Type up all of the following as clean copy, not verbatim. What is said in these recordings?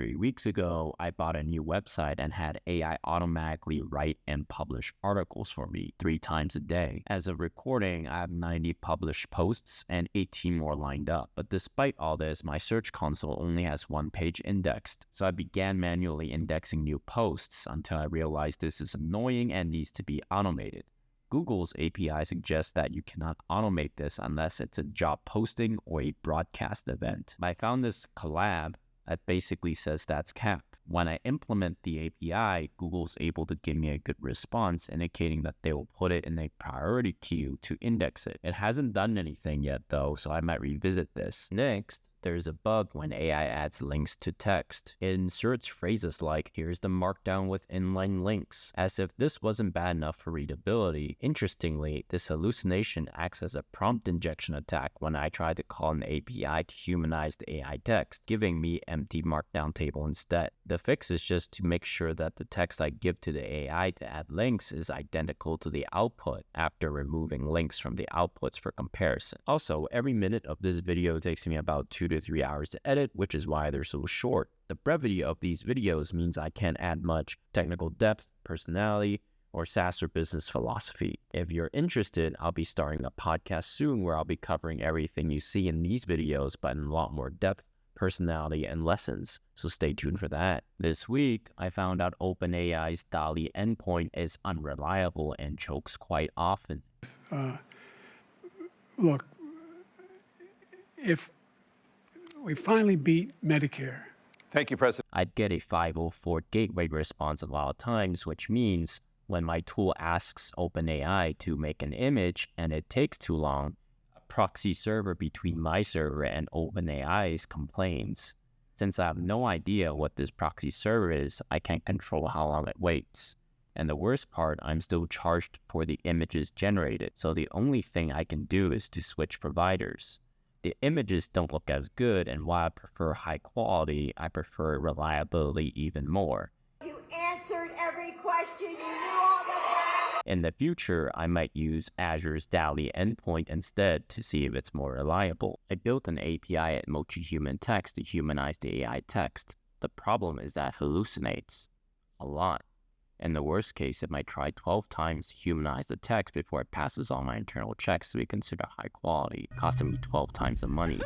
3 weeks ago, I bought a new website and had AI automatically write and publish articles for me 3 times a day. As of recording, I have 90 published posts and 18 more lined up. But despite all this, my search console only has 1 page indexed. So I began manually indexing new posts until I realized this is annoying and needs to be automated. Google's API suggests that you cannot automate this unless it's a job posting or a broadcast event. I found this collab that basically says that's cap. When I implement the API, Google's able to give me a good response, indicating that they will put it in a priority queue to index it. It hasn't done anything yet though, so I might revisit this. Next, there's a bug when AI adds links to text. It inserts phrases like, here's the markdown with inline links, as if this wasn't bad enough for readability. Interestingly, this hallucination acts as a prompt injection attack when I try to call an API to humanize the AI text, giving me empty markdown table instead. The fix is just to make sure that the text I give to the AI to add links is identical to the output after removing links from the outputs for comparison. Also, every minute of this video takes me about 2 to 3 hours to edit, which is why they're so short. The brevity of these videos means I can't add much technical depth, personality, or SaaS or business philosophy. If you're interested, I'll be starting a podcast soon where I'll be covering everything you see in these videos, but in a lot more depth, personality, and lessons, so stay tuned for that. This week, I found out OpenAI's DALL-E endpoint is unreliable and chokes quite often. Look, if we finally beat Medicare. Thank you, President. I'd get a 504 gateway response a lot of times, which means when my tool asks OpenAI to make an image and it takes too long, a proxy server between my server and OpenAI's complains. Since I have no idea what this proxy server is, I can't control how long it waits. And the worst part, I'm still charged for the images generated, so the only thing I can do is to switch providers. The images don't look as good, and while I prefer high quality, I prefer reliability even more. You answered every question, you knew all the facts. In the future, I might use Azure's DALL-E endpoint instead to see if it's more reliable. I built an API at Mochi Human Text to humanize the AI text. The problem is that it hallucinates a lot. In the worst case, it might try 12 times to humanize the text before it passes all my internal checks to be considered high quality, costing me 12 times the money.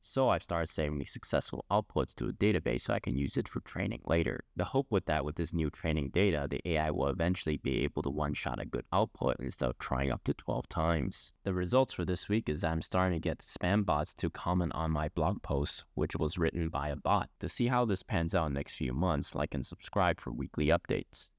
So I've started saving the successful outputs to a database so I can use it for training later. The hope with this new training data, the AI will eventually be able to one-shot a good output instead of trying up to 12 times. The results for this week is that I'm starting to get spam bots to comment on my blog post, which was written by a bot. To see how this pans out in the next few months, like and subscribe for weekly updates.